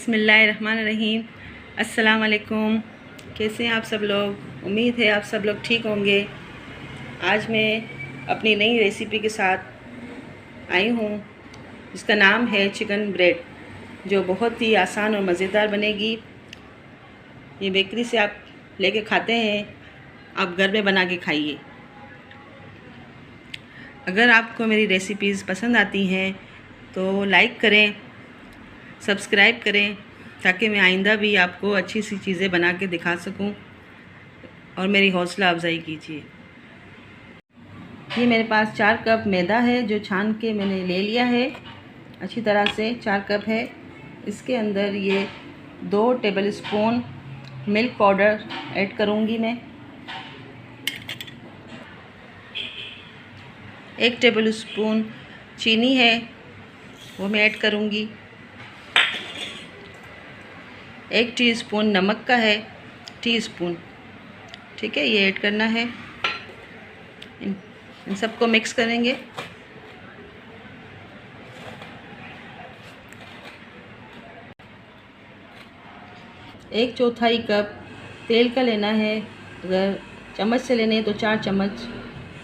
बिस्मिल्लाहिर्रहमानिर्रहीम। अस्सलाम वालेकुम। कैसे हैं आप सब लोग? उम्मीद है आप सब लोग ठीक होंगे। आज मैं अपनी नई रेसिपी के साथ आई हूँ जिसका नाम है चिकन ब्रेड, जो बहुत ही आसान और मज़ेदार बनेगी। ये बेकरी से आप लेके खाते हैं, आप घर में बना के खाइए। अगर आपको मेरी रेसिपीज़ पसंद आती हैं तो लाइक करें, सब्सक्राइब करें, ताकि मैं आइंदा भी आपको अच्छी सी चीज़ें बना के दिखा सकूं और मेरी हौसला अफजाई कीजिए। ये मेरे पास 4 कप मैदा है जो छान के मैंने ले लिया है अच्छी तरह से। 4 कप है। इसके अंदर ये 2 table spoon milk powder add करूँगी मैं। 1 टेबल स्पून चीनी है वो मैं ऐड करूँगी। 1 टीस्पून नमक का है, टीस्पून, ठीक है, ये ऐड करना है। इन सबको मिक्स करेंगे। एक चौथाई कप तेल का लेना है। अगर चम्मच से लेने हैं तो 4 चम्मच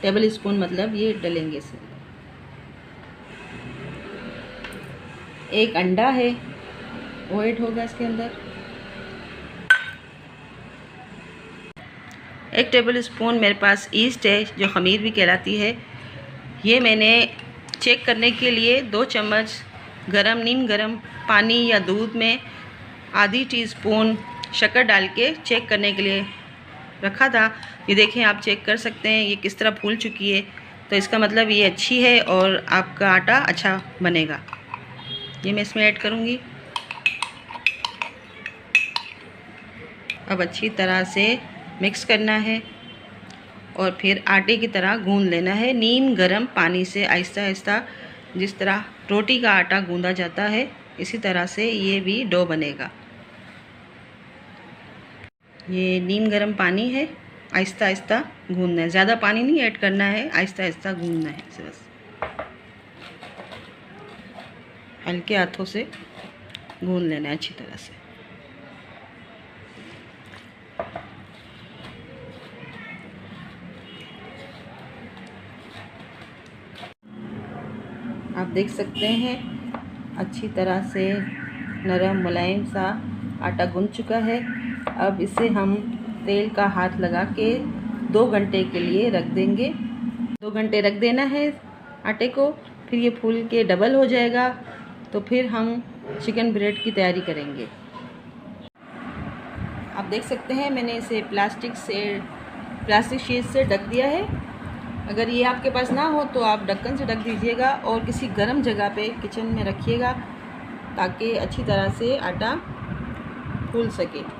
टेबल स्पून मतलब ये डलेंगे इसे। 1 अंडा है वो ऐड होगा इसके अंदर। 1 टेबल स्पून मेरे पास ईस्ट है जो ख़मीर भी कहलाती है। ये मैंने चेक करने के लिए 2 चम्मच नीम गरम पानी या दूध में आधी टीस्पून शक्कर डाल के चेक करने के लिए रखा था। ये देखें, आप चेक कर सकते हैं ये किस तरह फूल चुकी है, तो इसका मतलब ये अच्छी है और आपका आटा अच्छा बनेगा। ये मैं इसमें ऐड करूँगी। अब अच्छी तरह से मिक्स करना है और फिर आटे की तरह गूंद लेना है नीम गरम पानी से, आहिस्ता आहिस्ता। जिस तरह रोटी का आटा गूंदा जाता है इसी तरह से ये भी डो बनेगा। ये नीम गरम पानी है, आहिस्ता आहिस्ता गूंदना है, ज़्यादा पानी नहीं ऐड करना है, आहिस्ता आहिस्ता गूंदना है इसे। बस हल्के हाथों से गूंद लेना है अच्छी तरह से। आप देख सकते हैं अच्छी तरह से नरम मुलायम सा आटा गूंद चुका है। अब इसे हम तेल का हाथ लगा के 2 घंटे के लिए रख देंगे। 2 घंटे रख देना है आटे को, फिर ये फूल के डबल हो जाएगा, तो फिर हम चिकन ब्रेड की तैयारी करेंगे। आप देख सकते हैं मैंने इसे प्लास्टिक शीट से ढक दिया है। अगर ये आपके पास ना हो तो आप ढक्कन से ढक दीजिएगा और किसी गर्म जगह पे किचन में रखिएगा ताकि अच्छी तरह से आटा फूल सके।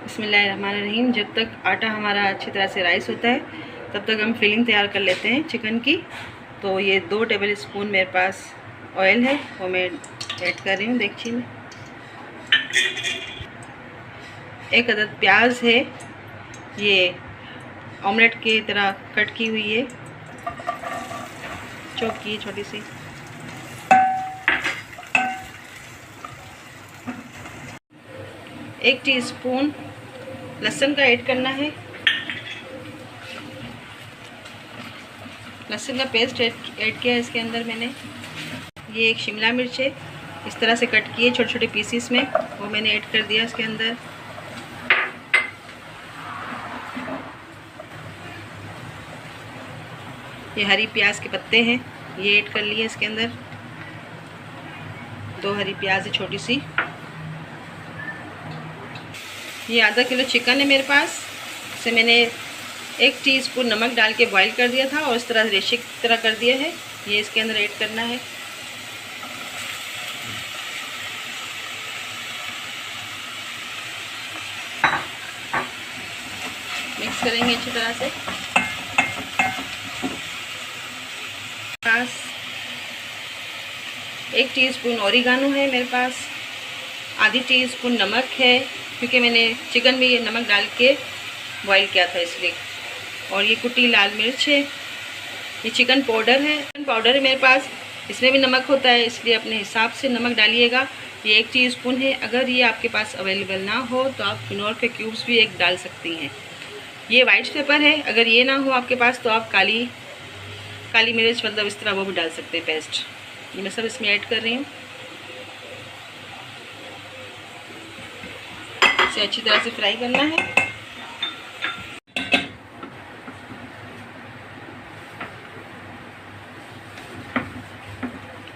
बिस्मिल्लाहिर्रहमानिर्रहीम। जब तक आटा हमारा अच्छी तरह से राइस होता है तब तक हम फिलिंग तैयार कर लेते हैं चिकन की। तो ये 2 टेबल स्पून मेरे पास ऑयल है वो मैं ऐड कर रही हूँ देगची में। 1 अदद प्याज है, ये ऑमलेट की तरह कट की हुई है, चॉप की छोटी सी। 1 टीस्पून लहसुन का ऐड करना है। लहसुन का पेस्ट ऐड किया है इसके अंदर मैंने। ये 1 शिमला मिर्च है, इस तरह से कट किए छोटे छोटे पीसीस में, वो मैंने ऐड कर दिया इसके अंदर। ये हरी प्याज के पत्ते हैं, ये ऐड कर लिए इसके अंदर। 2 हरी प्याज है छोटी सी। ये आधा किलो चिकन है मेरे पास, इसे मैंने 1 टीस्पून नमक डाल के बॉईल कर दिया था और इस तरह रेशे की तरह कर दिया है। ये इसके अंदर ऐड करना है। करेंगे अच्छी तरह से। पास 1 टीस्पून ओरिगानो है मेरे पास, आधी टीस्पून नमक है, क्योंकि मैंने चिकन में ये नमक डाल के बॉईल किया था इसलिए। और ये कुटी लाल मिर्च है। ये चिकन पाउडर है, मेरे पास, इसमें भी नमक होता है, इसलिए अपने हिसाब से नमक डालिएगा। ये 1 टीस्पून है। अगर ये आपके पास अवेलेबल ना हो तो आप किनोर के क्यूब्स भी 1 डाल सकती हैं। ये वाइट पेपर है, अगर ये ना हो आपके पास तो आप काली मिर्च, मतलब इस तरह वो भी डाल सकते हैं पेस्ट। ये मैं सब इसमें ऐड कर रही हूँ। इसे अच्छी तरह से फ्राई करना है।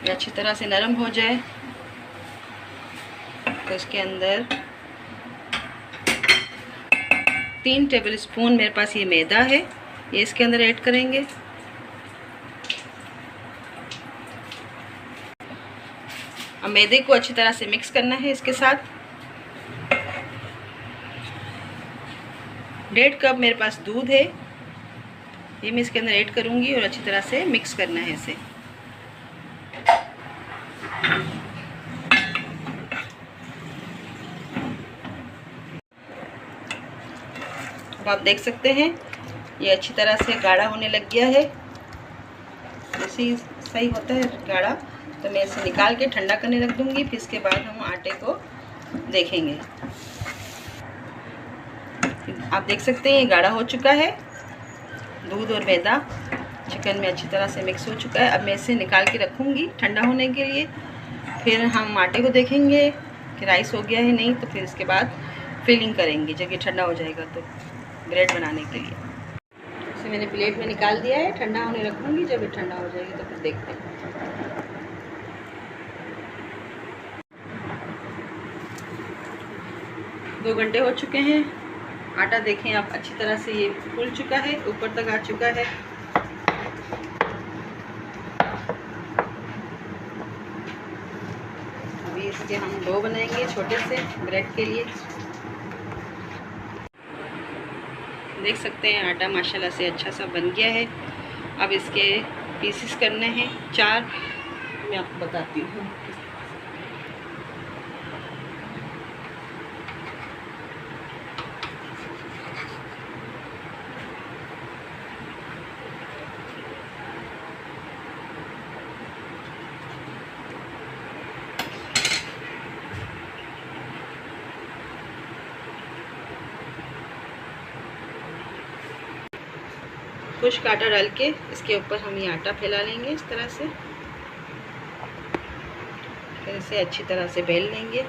ये अच्छी तरह से नरम हो जाए तो इसके अंदर 3 टेबलस्पून मेरे पास ये मैदा है, ये इसके अंदर ऐड करेंगे। अब मैदे को अच्छी तरह से मिक्स करना है इसके साथ। 1.5 कप मेरे पास दूध है, ये मैं इसके अंदर ऐड करूँगी और अच्छी तरह से मिक्स करना है इसे। अब आप देख सकते हैं ये अच्छी तरह से गाढ़ा होने लग गया है। ऐसे ही सही होता है गाढ़ा, तो मैं इसे निकाल के ठंडा करने रख दूँगी। फिर इसके बाद हम आटे को देखेंगे। आप देख सकते हैं ये गाढ़ा हो चुका है। दूध और मैदा चिकन में अच्छी तरह से मिक्स हो चुका है। अब मैं इसे निकाल के रखूँगी ठंडा होने के लिए। फिर हम आटे को देखेंगे कि राइस हो गया है नहीं, तो फिर इसके बाद फिलिंग करेंगे जब ये ठंडा हो जाएगा तो ब्रेड बनाने के लिए। इसे मैंने प्लेट में निकाल दिया है, ठंडा होने रखूँगी। जब ये ठंडा हो जाएगी तो फिर देखते हैं। दो घंटे हो चुके हैं। आटा देखें आप, अच्छी तरह से ये फूल चुका है, ऊपर तक आ चुका है। अभी इसके हम डो बनाएंगे छोटे से ब्रेड के लिए। देख सकते हैं आटा माशाल्लाह से अच्छा सा बन गया है। अब इसके पीसेस करने हैं 4, मैं आपको बताती हूँ। खुश्क आटा डाल के इसके ऊपर हम ये आटा फैला लेंगे इस तरह से। फिर इसे अच्छी तरह से बेल लेंगे।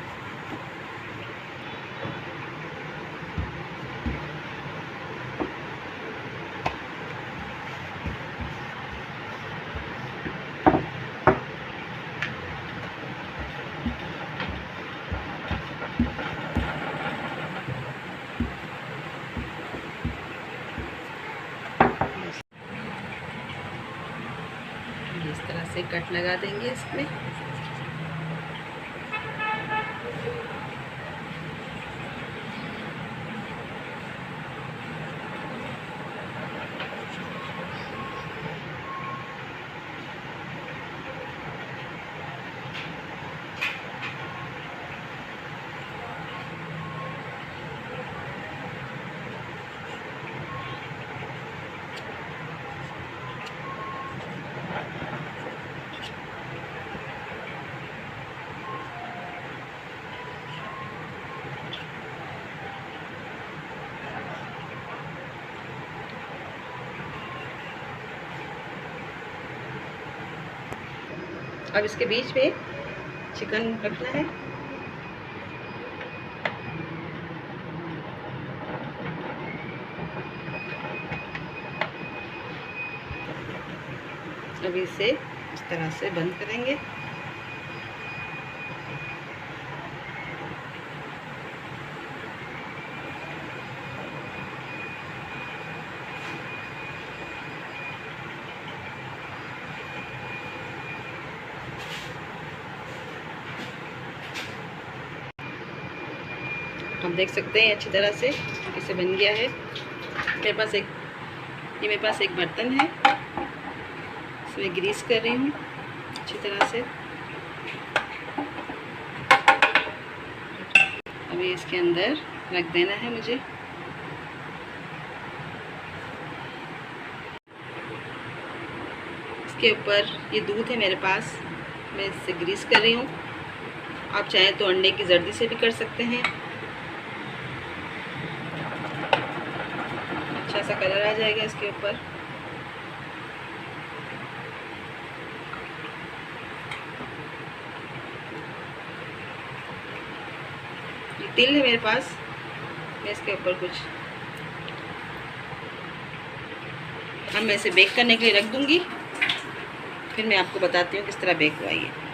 इस तरह से कट लगा देंगे इसमें। अब इसके बीच में चिकन रखना है। अभी इसे इस तरह से बंद करेंगे। आप देख सकते हैं अच्छी तरह से इसे बन गया है। मेरे पास एक बर्तन है, इसमें ग्रीस कर रही हूँ अच्छी तरह से। अभी इसके अंदर रख देना है मुझे। इसके ऊपर ये दूध है मेरे पास, मैं इससे ग्रीस कर रही हूँ। आप चाहें तो अंडे की जर्दी से भी कर सकते हैं। अच्छा सा कलर आ जाएगा इसके ऊपर। ये तिल है मेरे पास, मैं इसके ऊपर कुछ अब मैं इसे बेक करने के लिए रख दूंगी, फिर मैं आपको बताती हूँ किस तरह बेक हुआ ये।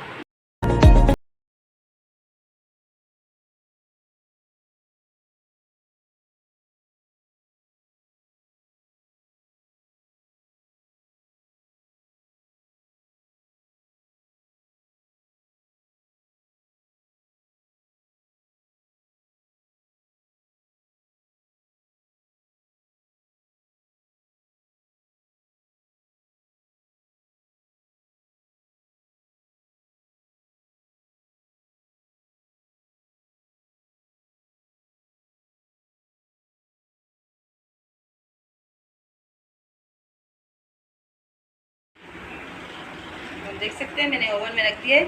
देख सकते हैं मैंने ओवन में रख दिया है।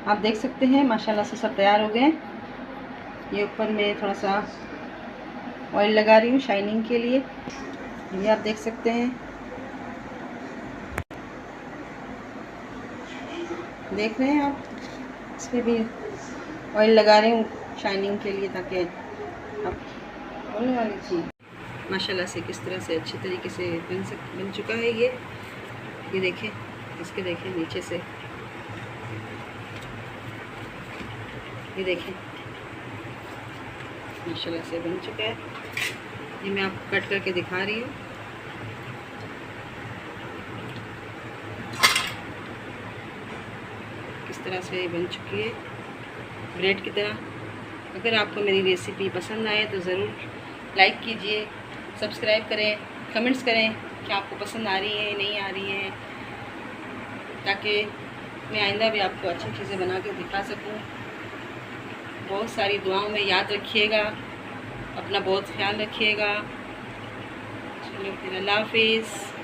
आप देख सकते हैं माशाल्लाह से सब तैयार हो गए। ये ऊपर मैं थोड़ा सा ऑयल लगा रही हूँ शाइनिंग के लिए। ये आप देख सकते हैं, देख रहे हैं आप, इस पर भी ऑयल लगा रही हूँ शाइनिंग के लिए, ताकि आप होने वाली चीज़ माशाल्लाह से किस तरह से अच्छी तरीके से बन चुका है ये देखें, इसके देखें नीचे से, ये देखें माशाल्लाह से बन चुका है। ये मैं आपको कट करके दिखा रही हूँ। किस तरह से बन चुकी है ब्रेड की तरह। अगर आपको मेरी रेसिपी पसंद आए तो ज़रूर लाइक कीजिए, सब्सक्राइब करें, कमेंट्स करें कि आपको पसंद आ रही है नहीं आ रही है, ताकि मैं आइंदा भी आपको अच्छी चीज़ें बना के दिखा सकूं। बहुत सारी दुआओं में याद रखिएगा, अपना बहुत ख्याल रखिएगा। चलो फिर अल्लाह हाफिज़।